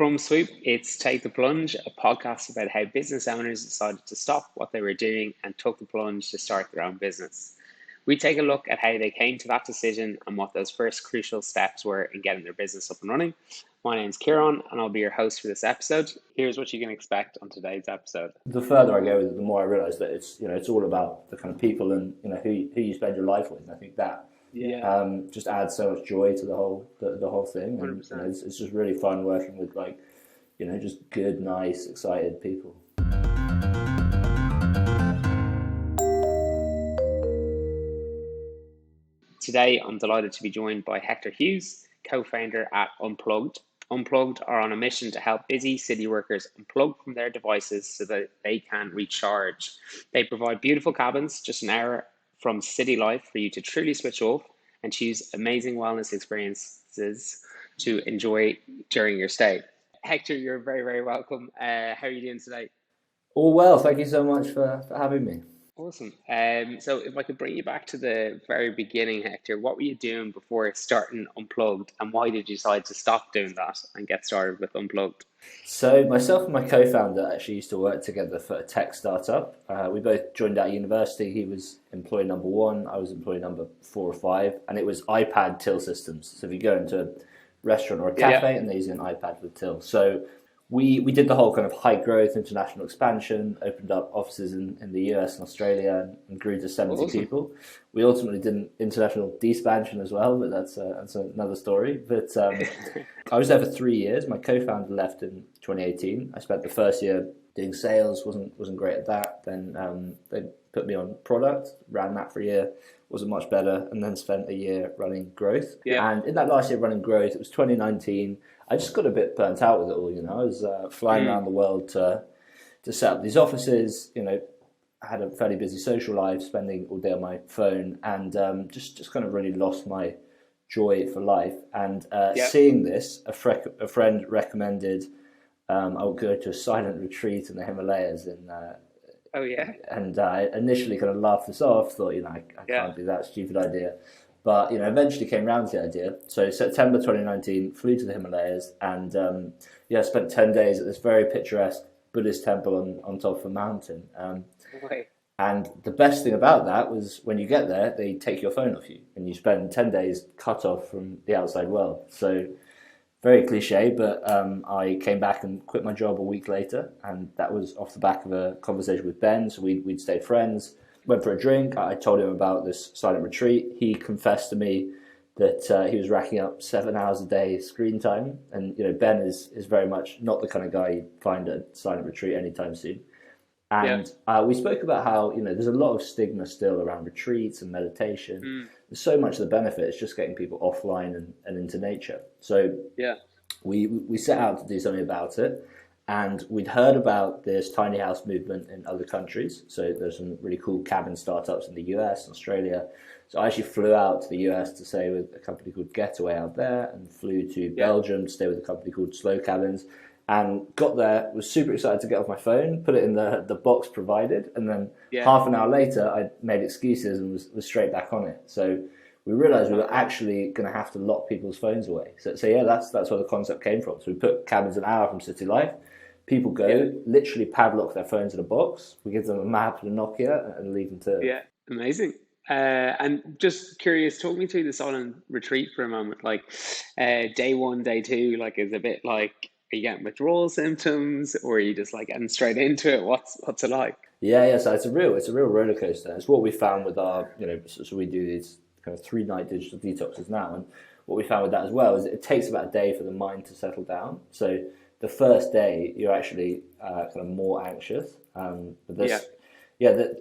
From Swoop, it's Take the Plunge, a podcast about how business owners decided to stop what they were doing and took the plunge to start their own business. We take a look at how they came to that decision and what those first crucial steps were in getting their business up and running. My name's Kieran, and I'll be your host for this episode. Here's what you can expect on today's episode. The further I go with it, the more I realise that it's all about the kind of people and who you spend your life with. And I think that just adds so much joy to the whole thing. And it's just really fun working with just good, nice, excited people. Today, I'm delighted to be joined by Hector Hughes, co-founder at Unplugged. Unplugged are on a mission to help busy city workers unplug from their devices so that they can recharge. They provide beautiful cabins, just an hour from city life, for you to truly switch off and choose amazing wellness experiences to enjoy during your stay. Hector, you're very, very welcome. How are you doing today? All well, thank you so much for having me. Awesome. So if I could bring you back to the very beginning, Hector, what were you doing before starting Unplugged, and why did you decide to stop doing that and get started with Unplugged? So myself and my co-founder actually used to work together for a tech startup. We both joined out of university. He was employee number 1, I was employee number 4 or 5, and it was iPad till systems. So if you go into a restaurant or a cafe and they're using an iPad for the till. So we did the whole kind of high growth international expansion, opened up offices in the US and Australia, and grew to 70 people. We ultimately did an international despansion as well, but that's another story. But I was there for 3 years. My co-founder left in 2018. I spent the first year doing sales, wasn't great at that. Then they put me on product, ran that for a year, wasn't much better, and then spent a year running growth. And in that last year running growth, it was 2019. I just got a bit burnt out with it all, I was flying around the world to set up these offices, I had a fairly busy social life, spending all day on my phone, and just kind of really lost my joy for life. And seeing this, a friend recommended I would go to a silent retreat in the Himalayas and I initially kind of laughed this off, thought, I can't do that, stupid idea. But, eventually came around to the idea. So September 2019, flew to the Himalayas and, spent 10 days at this very picturesque Buddhist temple on top of a mountain. And the best thing about that was when you get there, they take your phone off you and you spend 10 days cut off from the outside world. So very cliche, but I came back and quit my job a week later. And that was off the back of a conversation with Ben. So we'd stayed friends. Went for a drink. I told him about this silent retreat. He confessed to me that he was racking up 7 hours a day screen time. And, Ben is very much not the kind of guy you'd find at a silent retreat anytime soon. And we spoke about how, there's a lot of stigma still around retreats and meditation. There's so much of the benefit. It's just getting people offline and into nature. So we set out to do something about it. And we'd heard about this tiny house movement in other countries. So there's some really cool cabin startups in the US and Australia. So I actually flew out to the US to stay with a company called Getaway out there, and flew to Belgium to stay with a company called Slow Cabins, and got there, was super excited to get off my phone, put it in the box provided, and then half an hour later I made excuses and was straight back on it. So we realized we were actually going to have to lock people's phones away. So that's where the concept came from. So we put cabins an hour from city life. People go, literally padlock their phones in a box. We give them a map and a Nokia and leave them to... Yeah, amazing. And just curious, talk me through the silent retreat for a moment. Like day 1, day 2, is a bit like, are you getting withdrawal symptoms, or are you just getting straight into it? What's it like? Yeah. So it's a real roller coaster. It's what we found with our, so we do these kind of 3-night digital detoxes now. And what we found with that as well is it takes about a day for the mind to settle down. So the first day you're actually kind of more anxious. But this,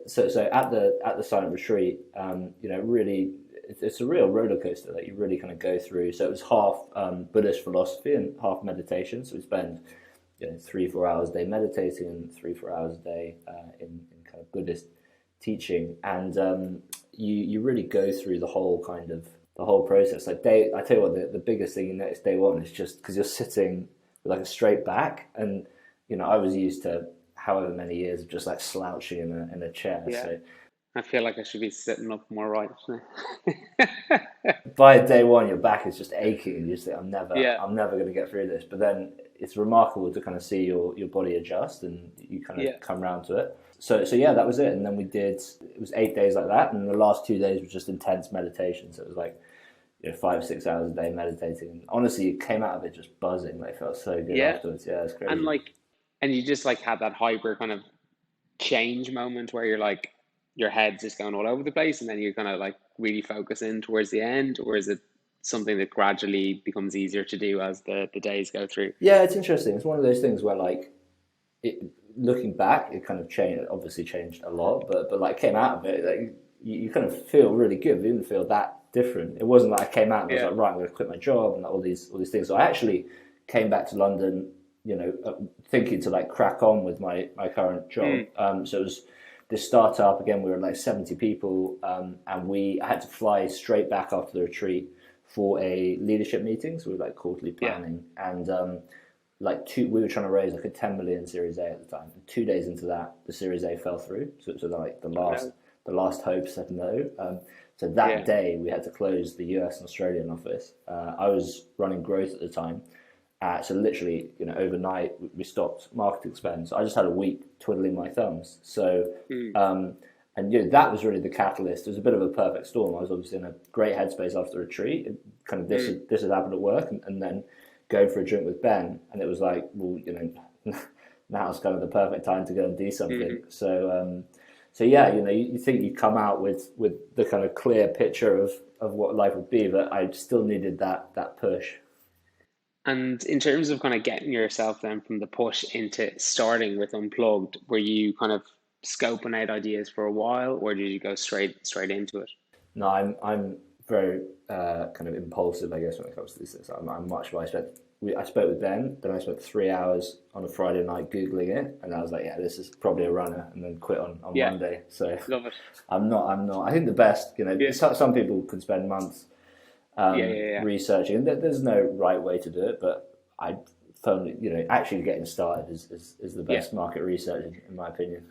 so at the silent retreat, really it's a real roller coaster that you really kind of go through. So it was half Buddhist philosophy and half meditation. So we spend 3-4 hours a day meditating and 3-4 hours a day in kind of Buddhist teaching, and you really go through the whole process. I tell you what, the biggest thing you notice day 1 is just because you're sitting with a straight back, and I was used to however many years of just slouching in a chair. So I feel like I should be sitting up more right. By day 1, your back is just aching, and you just think, I'm never going to get through this. But then it's remarkable to kind of see your body adjust and you kind Yeah. of come around to it. So yeah, that was it. And then it was 8 days like that. And the last 2 days was just intense meditation. So it was like, 5 or 6 hours a day meditating. And honestly, it came out of it just buzzing. Like, felt so good Yeah. afterwards. Yeah, it's And crazy. like, and you just like had that hyper kind of change moment where you're like, your head's just going all over the place, and then you're gonna like really focus in towards the end, or is it something that gradually becomes easier to do as the days go through? Yeah, it's interesting. It's one of those things where like, it, looking back, it kind of changed. Obviously, changed a lot, but like came out of it, like you kind of feel really good. You didn't feel that different. It wasn't like I came out and I was Yeah. like, right, I'm going to quit my job and all these things. So I actually came back to London, thinking to like crack on with my current job. Mm. So it was this startup again. We were like 70 people, and I had to fly straight back after the retreat for a leadership meeting. So we were like quarterly Yeah. planning and. We were trying to raise like a 10 million Series A at the time. And 2 days into that, the Series A fell through. So like Oh no. the last hope said no. So that Yeah. day we had to close the US and Australian office. I was running growth at the time. So literally, overnight we stopped marketing spend. So I just had a week twiddling my thumbs. So, Mm. and that was really the catalyst. It was a bit of a perfect storm. I was obviously in a great headspace after the retreat. Kind of Mm. this had happened at work, and then going for a drink with Ben, and it was like, well, now's kind of the perfect time to go and do something. Mm. So yeah, you think you come out with the kind of clear picture of what life would be, but I still needed that push. And in terms of kind of getting yourself then from the push into starting with Unplugged, were you kind of scoping out ideas for a while, or did you go straight into it? No, I'm very kind of impulsive, I guess, when it comes to these things. I'm much more. I spoke with Ben, then I spent 3 hours on a Friday night googling it, and I was like, yeah, this is probably a runner, and then quit on Yeah, Monday. So love it. I'm not. I think the best, Yeah, some people can spend months yeah. researching, and there's no right way to do it, but I found, actually getting started is the Yeah. best market research in my opinion.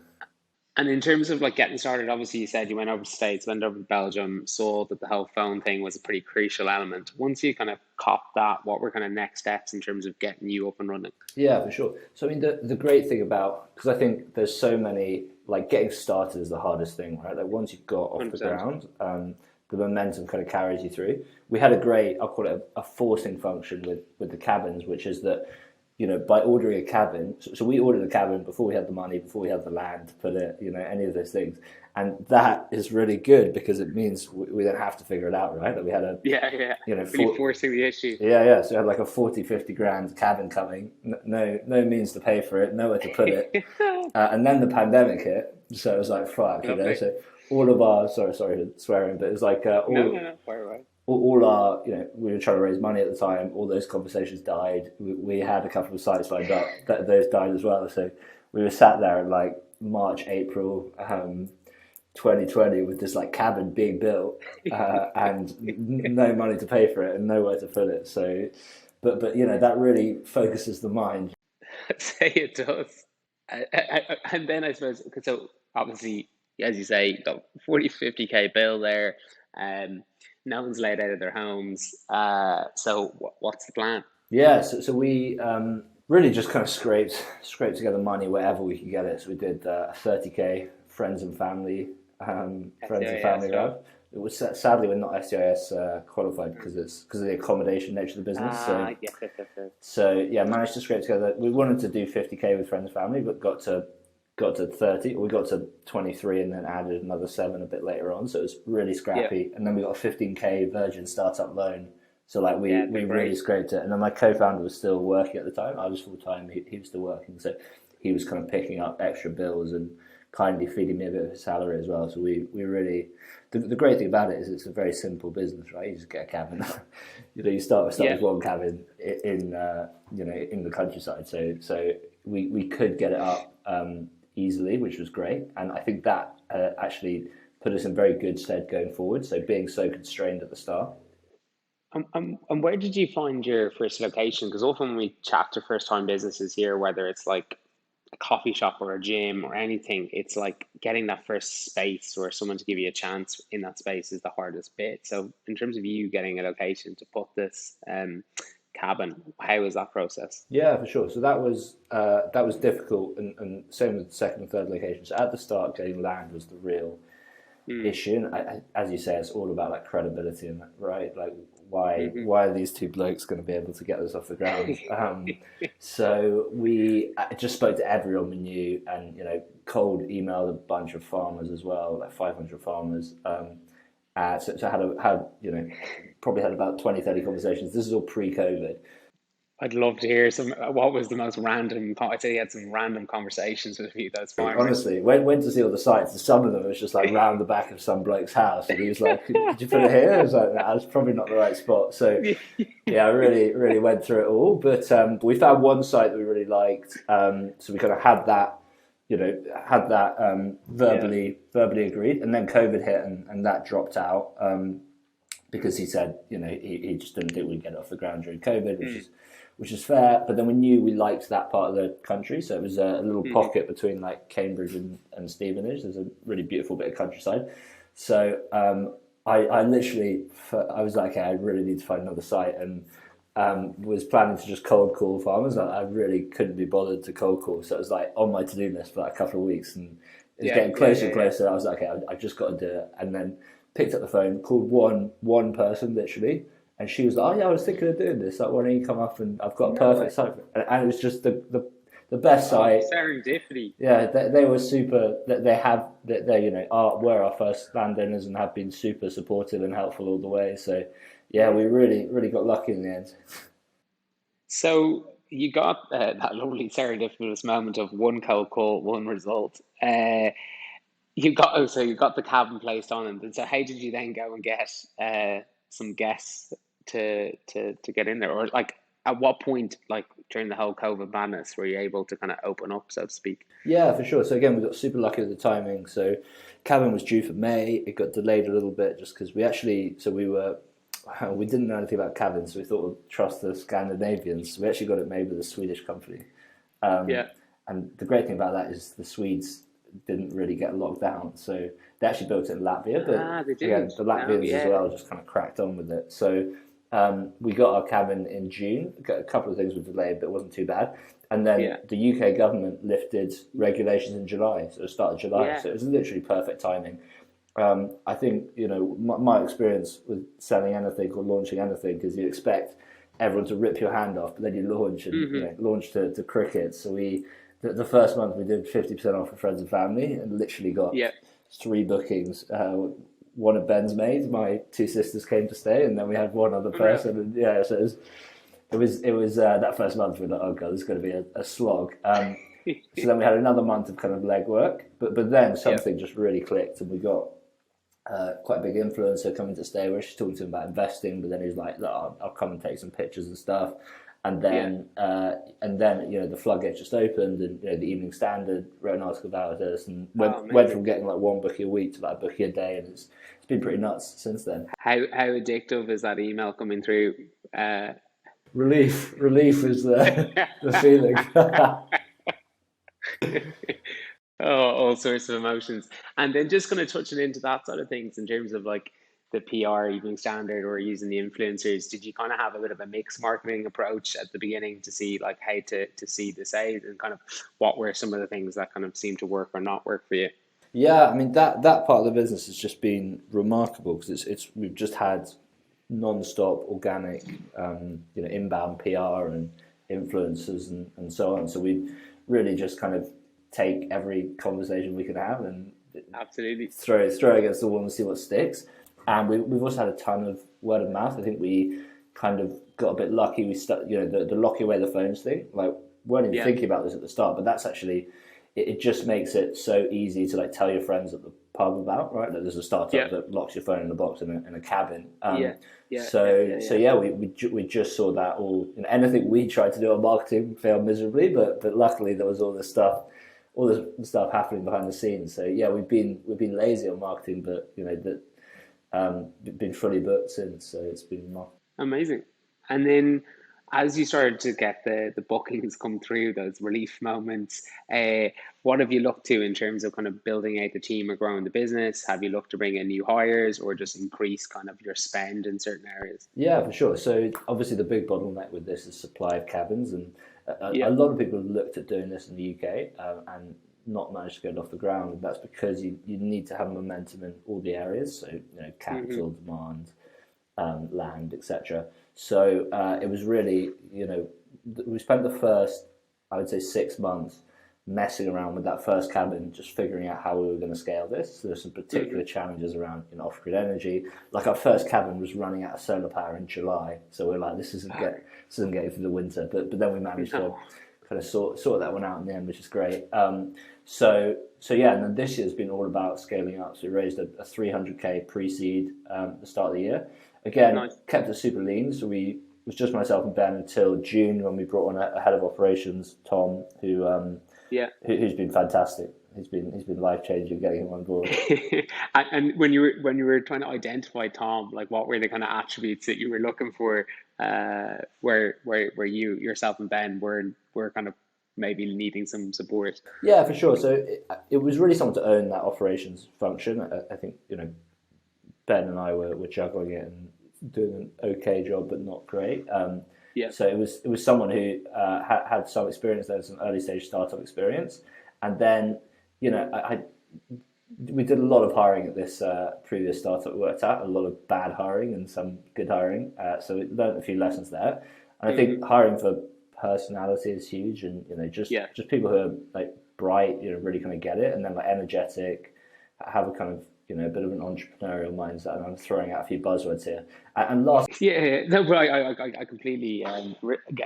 And in terms of like getting started, obviously you said you went over to States, went over to Belgium, saw that the whole phone thing was a pretty crucial element. Once you kind of copped that, what were kind of next steps in terms of getting you up and running? Yeah, for sure. So I mean, the great thing about, because I think there's so many, like getting started is the hardest thing, right? Like once you've got off the 100%. ground, the momentum kind of carries you through. We had a great, I'll call it a forcing function with the cabins, which is that, by ordering a cabin, so we ordered a cabin before we had the money, before we had the land to put it, any of those things. And that is really good because it means we don't have to figure it out, right? That we had a, Yeah. Really four, forcing the issue. yeah. So we had like a 40, 50 grand cabin coming, no means to pay for it, nowhere to put it. And then the pandemic hit. So it was like, fuck, Lovely. So all of our, sorry for swearing, but it was like No, fire away. all our, we were trying to raise money at the time. All those conversations died. We had a couple of sites lined up. Those died as well. So we were sat there in like March, April, 2020 with this like cabin being built and no money to pay for it and nowhere to put it. So, but that really focuses the mind. I'd say it does. And then I suppose, so obviously, as you say, you got 40, 50K bill there. Um, no one's laid out of their homes. So what's the plan? Yeah, so we really just kind of scraped together money wherever we could get it. So we did 30K friends and SEIS family stuff. round. It was sadly we're not SEIS qualified because of the accommodation nature of the business. So Yes. yeah, managed to scrape together. We wanted to do 50K with friends and family, but got to 30. We got to 23 and then added another 7 a bit later on. So it was really Yeah, scrappy. And then we got a 15K Virgin startup loan. So like yeah, we they're really great. scraped it. And then my co-founder was still working at the time. I was full time. He was still working. So he was kind of picking up extra bills and kindly feeding me a bit of his salary as well. So we really, the great thing about it is it's a very simple business, right? You just get a cabin. You start Yeah, with one cabin in the countryside. So we could get it up easily, which was great. And I think that actually put us in very good stead going forward. So being so constrained at the start. and where did you find your first location? Because often when we chat to first time businesses here, whether it's like a coffee shop or a gym or anything, it's like getting that first space or someone to give you a chance in that space is the hardest bit. So in terms of you getting a location to put this cabin. How was that process? Yeah, for sure. So that was difficult, and same with the second and third location. So at the start, getting land was the real Mm, issue, and as you say, it's all about like credibility and that, right? Like hmm why are these two blokes going to be able to get this off the ground? So we just spoke to everyone we knew, and cold emailed a bunch of farmers as well, like 500 farmers. So I had probably had about 20, 30 conversations. This is all pre-COVID. I'd love to hear some. What was the most random? I'd say you had some random conversations with a few of those farmers. Honestly, went to see all the sites, and some of them was just like round the back of some bloke's house, and he was like, "Could you put it here?" I was like, "Nah, it's probably not the right spot." So, yeah, I really went through it all, but we found one site that we really liked, so we kind of had that Yeah. verbally agreed, and then COVID hit, and that dropped out because he said, he just didn't think we'd get it off the ground during COVID, Mm, which is fair. But then we knew we liked that part of the country, so it was a little hmm pocket between like Cambridge and Stevenage. There's a really beautiful bit of countryside. So I literally, I was like, okay, I really need to find another site, and was planning to just cold call farmers. I really couldn't be bothered to cold call, so it was like on my to-do list for like a couple of weeks, and it was Yeah, getting yeah, closer yeah, and yeah. closer. I was like, okay, I just got to do it, and then picked up the phone, called one person literally, and she was like, "Oh yeah, I was thinking of doing this. Like, why don't you come up and I've got a No perfect way. site." And it was just the best Oh, site. serendipity. Yeah, they were super. They were our first landowners and have been super supportive and helpful all the way. So yeah, we Amazing. really got lucky in the end. So you got that lovely serendipitous moment of one cold call, one result. You got the cabin placed on, and so how did you then go and get some guests to get in there, or like at what point, like during the whole COVID madness, were you able to kind of open up, so to speak? Yeah, for sure. So again, we got super lucky with the timing. So cabin was due for May. It got delayed a little bit just because we didn't know anything about cabin, so we thought we'd trust the Scandinavians. So we actually got it made with a Swedish company. Um, Yeah. and the great thing about that is the Swedes didn't really get locked down. So they actually built it in Latvia, but Ah, they again, didn't. the No, Latvians as yeah. well just kind of cracked on with it. So we got our cabin in June. A couple of things were delayed, but it wasn't too bad. And then Yeah. the UK government lifted regulations in July, so it started July. Yeah. So it was literally perfect timing. I think my experience with selling anything or launching anything, because you expect everyone to rip your hand off, but then you launch and hmm launch to cricket. So the first month we did 50% off for friends and family, and literally got Yeah. 3 bookings. One of Ben's maids, my two sisters came to stay, and then we had one other Unreal. person. And yeah, so it was that first month we were like, oh god, this is going to be a slog. So then we had another month of kind of legwork, but then Yeah. something just really clicked, and we got quite a big influencer coming to stay. We're actually talking to him about investing, but then he's like, "Look, I'll come and take some pictures and stuff." And Yeah. then the floodgates just opened, and the Evening Standard wrote an article about us, and Oh, went amazing. from getting like one bookie a week to like a bookie a day, and it's been pretty nuts since then. How addictive is that email coming through? Uh, Relief is the feeling. oh, all sorts of emotions. And then just kind of touching into that side of things in terms of like the PR Evening Standard or using the influencers, did you kind of have a bit of a mixed marketing approach at the beginning to see like how to see this out, and kind of what were some of the things that kind of seemed to work or not work for you? Yeah, I mean that part of the business has just been remarkable because it's we've just had non-stop organic, inbound PR and influencers and so on. So we really just kind of take every conversation we can have and Absolutely. throw it against the wall and see what sticks. And we've also had a ton of word of mouth. I think we kind of got a bit lucky. We the lock away the phones thing. Like weren't even Yeah. thinking about this at the start, but that's actually it just makes it so easy to like tell your friends at the pub about, right? Like there's a startup Yeah. that locks your phone in a box in a cabin. Yeah. Yeah. Yeah. So Yeah. so Yeah. yeah, we just saw that all. Anything we tried to do on marketing failed miserably, but luckily there was all this stuff happening behind the scenes. So yeah, we've been lazy on marketing, but that been fully booked since. So it's been Amazing. And then As you started to get the bookings come through, those relief moments, what have you looked to in terms of kind of building out the team or growing the business? Have you looked to bring in new hires or just increase kind of your spend in certain areas? Yeah, for sure. So obviously the big bottleneck with this is supply of cabins, and a Yeah. lot of people have looked at doing this in the UK and not managed to get it off the ground. And that's because you need to have momentum in all the areas. So Hmm. capital, demand, land, etc. So it was really, we spent the first, I would say, 6 months messing around with that first cabin, just figuring out how we were going to scale this. So there's some Hmm. particular challenges around off-grid energy. Like our first cabin was running out of solar power in July, so we're like, this isn't getting through the winter. But then we managed to No. kind of sort that one out in the end, which is great. So yeah, and then this year's been all about scaling up. So we raised a 300k pre-seed at the start of the year. Again, Nice. kept it super lean. So it was just myself and Ben until June when we brought on a head of operations, Tom, Yeah. who's been fantastic. He's been life changing getting him on board. And when you were trying to identify Tom, like what were the kind of attributes that you were looking for, where you yourself and Ben were kind of maybe needing some support? Yeah, for sure. So it was really someone to own that operations function. I think Ben and I were juggling it and doing an okay job, but not great. Yeah. So it was someone who had some experience there, some early stage startup experience, and then we did a lot of hiring at this previous startup we worked at, a lot of bad hiring and some good hiring. So we learned a few lessons there, and I Hmm. think hiring for personality is huge, and Yeah. just people who are like bright, really kind of get it, and then like energetic, have a kind of a bit of an entrepreneurial mindset. And I'm throwing out a few buzzwords here. And last, Yeah, no, but I completely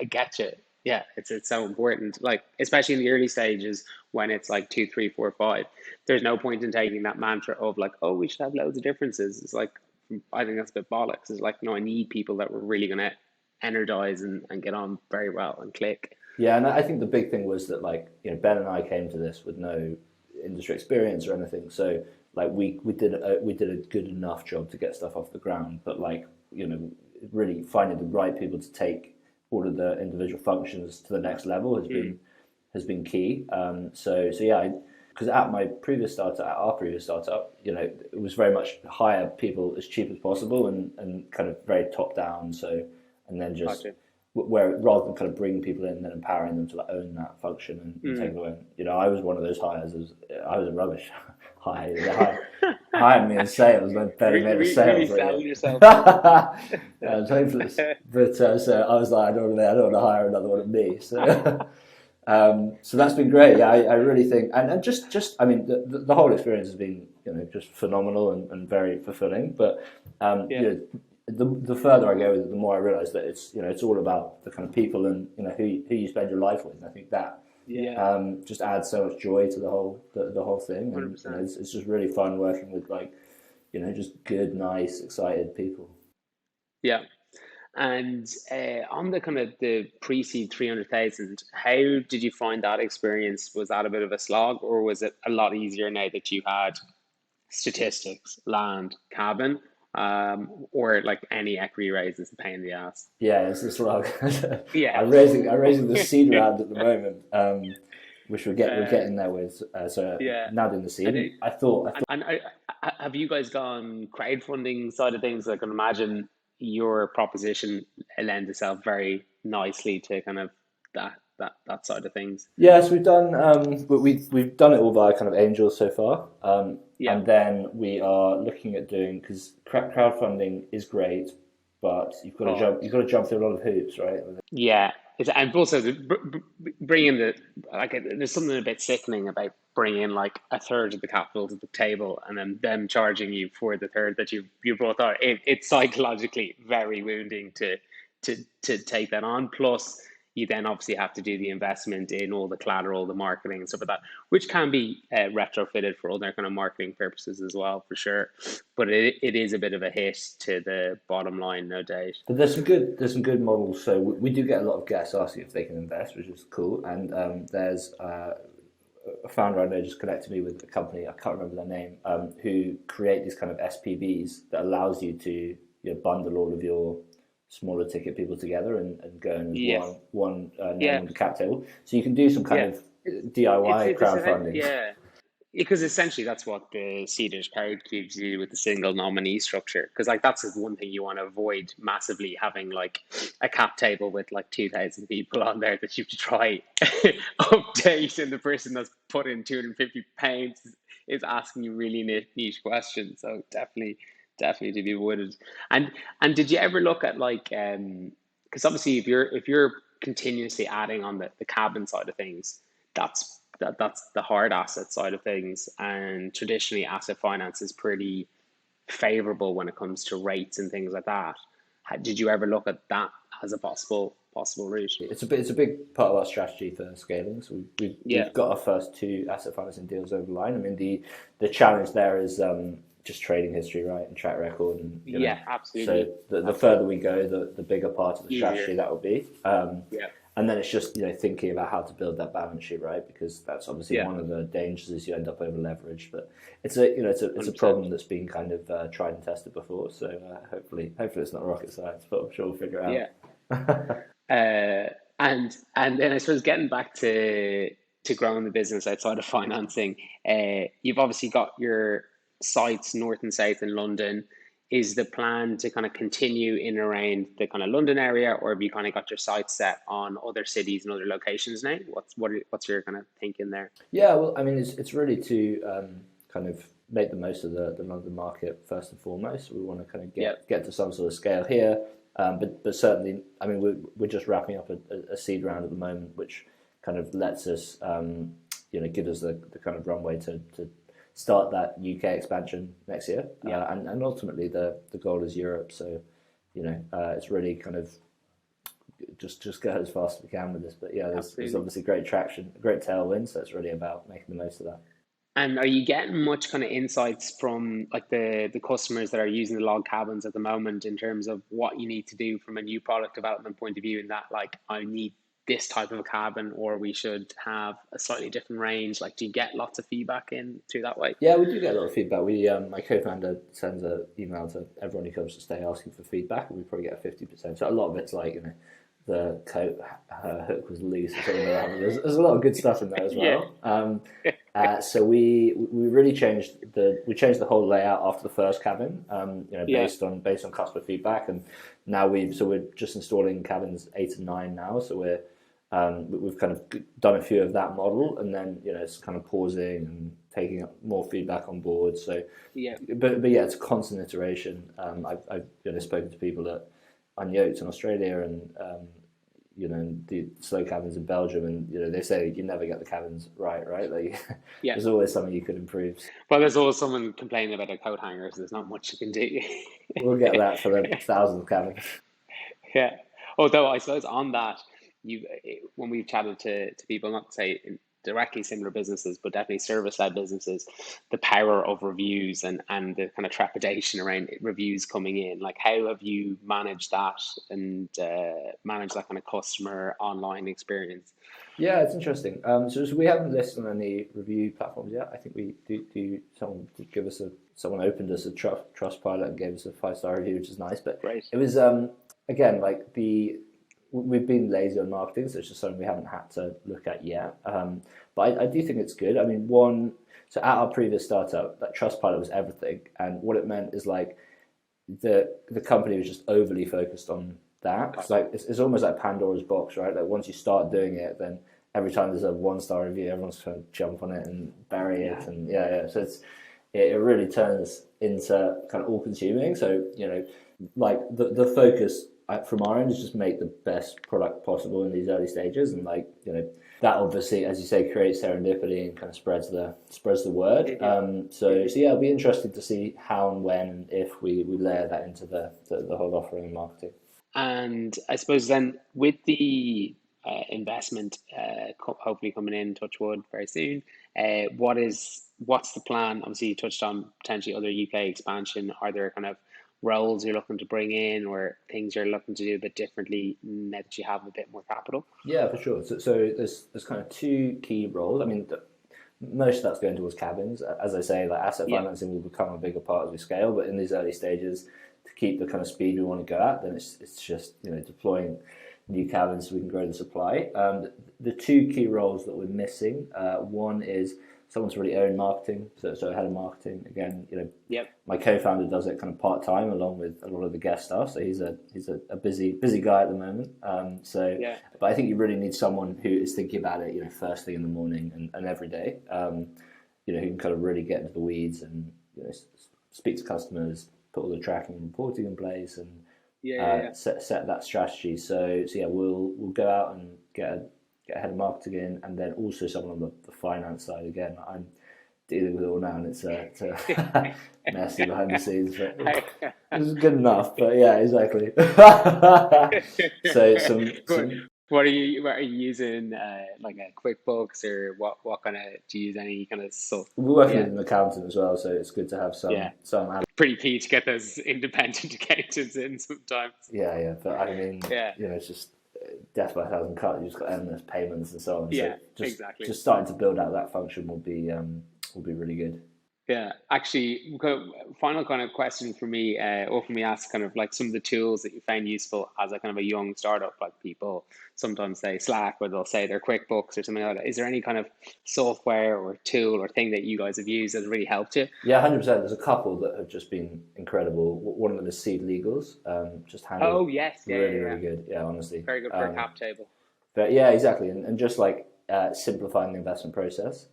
get you. Yeah, it's so important. Like especially in the early stages when it's like two, three, four, five. There's no point in taking that mantra of like, oh, we should have loads of differences. It's like I think that's a bit bollocks. It's like no, I need people that were really gonna energize and get on very well and click. yeah, and I think the big thing was that like Ben and I came to this with no industry experience or anything, so like we did a good enough job to get stuff off the ground, but like really finding the right people to take all of the individual functions to the next level Mm. has been key. So yeah, because at our previous startup, it was very much hire people as cheap as possible and kind of very top down. So and then just Gotcha. where rather than kind of bringing people in and then empowering them to like own that function and take Mm. it away. I was one of those hires. I was a rubbish hire. They hired me in sales, and then barely made a sale Really for a selling year. yourself there. I was hopeless, but so I was like, I don't want to hire another one of me. So so that's been great. Yeah, I really think, and just I mean, the whole experience has been just phenomenal and very fulfilling. But Yeah. the further I go with it, the more I realise that it's all about the kind of people and who you spend your life with. And I think that Yeah. just adds so much joy to the whole thing, and 100%. it's just really fun working with like just good, nice, excited people. Yeah. And on the kind of the pre-seed 300,000, how did you find that experience? Was that a bit of a slog, or was it a lot easier now that you had statistics, land, cabin, or like any equity raise is a pain in the ass? Yeah, it's like Yeah. I'm raising the seed round at the moment, which we're uh, getting there with. So yeah. now doing the seed, And and it, I thought and have you guys gone crowdfunding side of things? I can imagine your proposition lends itself very nicely to kind of that side of things. yes, we've done we've done it all via kind of angels so far, Yeah. and then we are looking at doing because crowdfunding is great, but Oh, you've got to jump through a lot of hoops, right? yeah. And also bringing the like there's something a bit sickening about bringing like a third of the capital to the table and then them charging you for the third that you brought out. It's psychologically very wounding to take that on. Plus, you then obviously have to do the investment in all the collateral, the marketing, and stuff like that, which can be retrofitted for other kind of marketing purposes as well, for sure. But it is a bit of a hit to the bottom line, no doubt. But there's some good models. So we do get a lot of guests asking if they can invest, which is cool. And there's a founder I know just connected me with a company, I can't remember their name, who create these kind of SPVs that allows you to bundle all of your smaller ticket people together and going as Yes. one name Yeah. on the cap table. So you can do some kind Yeah. of It's DIY it's crowdfunding. yeah. Because essentially that's what the Cedars Code gives you with the single nominee structure. Because like that's the one thing you want to avoid massively, having like a cap table with like 2,000 people on there that you have to try update, and the person that's put in £250 is asking you really niche questions. So definitely to be avoided. And did you ever look at like because obviously if you're continuously adding on the cabin side of things, that's the hard asset side of things, and traditionally asset finance is pretty favorable when it comes to rates and things like that. Did you ever look at that as a possible route? It's a big part of our strategy for scaling. So Yeah, we've got our first two asset financing deals over the line. I mean, the challenge there is just trading history, right, and track record, and yeah, so absolutely, the further absolutely we go, the bigger part of the easier. strategy that will be. Yeah, And then it's just thinking about how to build that balance sheet, right? Because that's obviously yeah, one of the dangers is you end up over leveraged. But it's a 100%. problem that's been kind of tried and tested before. So hopefully it's not rocket science, but I'm sure we'll figure it Yeah, out. and then I suppose getting back to growing the business outside of financing, you've obviously got your sites north and south in London. Is the plan to kind of continue in around the kind of London area, or have you kind of got your sights set on other cities and other locations now? What's your kind of thinking there? Yeah, well, I mean, it's really to kind of make the most of the London market first and foremost. We want to kind of Yeah, get to some sort of scale here, but certainly, I mean, we're just wrapping up a seed round at the moment, which kind of lets us, give us the kind of runway to start that UK expansion next year, yeah, and ultimately the goal is Europe. So, it's really kind of just go as fast as we can with this. But yeah, there's absolutely. obviously great traction, great tailwind. So it's really about making the most of that. And are you getting much kind of insights from like the customers that are using the log cabins at the moment in terms of what you need to do from a new product development point of view, in that like I need this type of a cabin, or we should have a slightly different range? Like, do you get lots of feedback in through that way? Yeah, we do get a lot of feedback. My co-founder sends an email to everyone who comes to stay asking for feedback, and we probably get a 50%. So a lot of it's like the coat hook was loose or something like that. There's a lot of good stuff in there as Yeah, well. So we really changed the whole layout after the first cabin, yeah, based on customer feedback, and now we're just installing cabins 8 and 9 now. So we've kind of done a few of that model, and then it's kind of pausing and taking more feedback on board. So, yeah. but yeah, it's a constant iteration. I've spoken to people at Unyoked in Australia, and the slow cabins in Belgium, and they say you never get the cabins right? Like Yeah. there's always something you could improve. Well, there's always someone complaining about a coat hanger, so there's not much you can do. We'll get that for the thousands of cabins. Yeah. Although I suppose on that, you when we've chatted to people, not to say directly similar businesses, but definitely service-led businesses, the power of reviews and the kind of trepidation around reviews coming in. Like, how have you managed that and managed that kind of customer online experience? Yeah, it's interesting. So we haven't listed on any review platforms yet. I think we do. Someone did give us someone opened us a trust pilot and gave us a 5-star review, which is nice. But Great. it was again like we've been lazy on marketing, so it's just something we haven't had to look at yet. But I do think it's good. I mean, so at our previous startup, that Trustpilot was everything, and what it meant is like the company was just overly focused on that. It's Gotcha. like it's almost like Pandora's box, right? Like once you start doing it, then every time there's a 1-star review, everyone's trying to jump on it and bury Yeah. it, and yeah. So it really turns into kind of all consuming. So like the focus from our end is just make the best product possible in these early stages, and like that obviously, as you say, creates serendipity and kind of spreads the word. Hmm. So Hmm. yeah, it'll be interesting to see how and when and if we layer that into the whole offering and marketing. And I suppose then with the investment hopefully coming in, touch wood, very soon, what's the plan? Obviously, you touched on potentially other UK expansion. Are there kind of roles you're looking to bring in, or things you're looking to do a bit differently now that you have a bit more capital? Yeah, for sure. So there's kind of two key roles. I mean, most of that's going towards cabins. As I say, like asset Yeah, financing will become a bigger part as we scale, but in these early stages, to keep the kind of speed we want to go at, then it's just deploying new cabins so we can grow the supply. The two key roles that we're missing, one is someone's really own marketing, so head of marketing. Again, Yep. my co-founder does it kind of part time along with a lot of the guest staff. So he's a busy guy at the moment. Yeah. But I think you really need someone who is thinking about it, first thing in the morning and every day. Who can kind of really get into the weeds and speak to customers, put all the tracking and reporting in place, and set that strategy. So yeah, we'll go out and get a head of marketing in, and then also someone on the finance side. Again, I'm dealing with it all now, and it's a messy behind the scenes, but it's good enough. But yeah, exactly. So some What are you using? Like a QuickBooks, or what kind of, do you use any kind of stuff? we're working with an accountant as well, so it's good to have some. Pretty key to get those independent accountants in sometimes. Yeah. But I mean, it's just death by a thousand cuts. You've just got endless payments and so on. Yeah, so exactly. Just starting to build out that function will be really good. Yeah, actually, final kind of question for me, often we ask kind of like some of the tools that you found useful as a kind of a young startup. Like people sometimes say Slack, or they'll say their QuickBooks or something like that. Is there any kind of software or tool or thing that you guys have used that has really helped you? Yeah, 100%. There's a couple that have just been incredible. One of them is Seed Legals. Just handled Oh yes, really good. Yeah, honestly. Very good for a cap table. But yeah, exactly. And just like simplifying the investment process.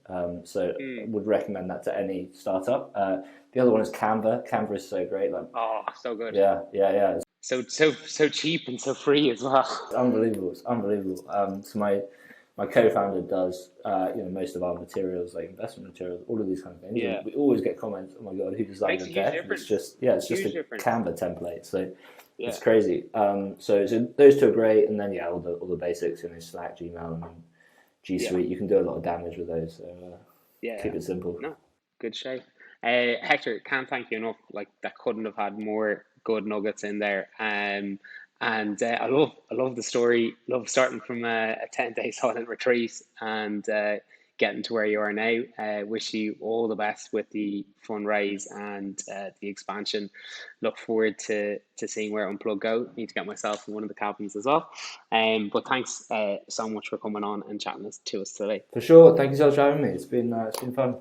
So would recommend that to any startup. The other one is Canva. Canva is so great. Like, Oh, so good. yeah. It's So cheap and so free as well. unbelievable. It's unbelievable. So my co-founder does most of our materials, like investment materials, all of these kind of things. Yeah. And we always get comments, "Oh my god, who designed Makes a the huge deck?" difference. It's just a difference. Canva template. So Yeah. it's crazy. So those two are great, and then all the basics, Slack, Gmail, and then G Suite. You can do a lot of damage with those. So keep it simple. No, good shape. Hector, can't thank you enough. Like, that couldn't have had more good nuggets in there. And I love the story. Love starting from a 10-day silent retreat and getting to where you are now. Wish you all the best with the fundraise and the expansion. Look forward to seeing where Unplugged go. Need to get myself in one of the cabins as well. But thanks so much for coming on and chatting to us today. For sure. Thank you so much for having me. It's been fun.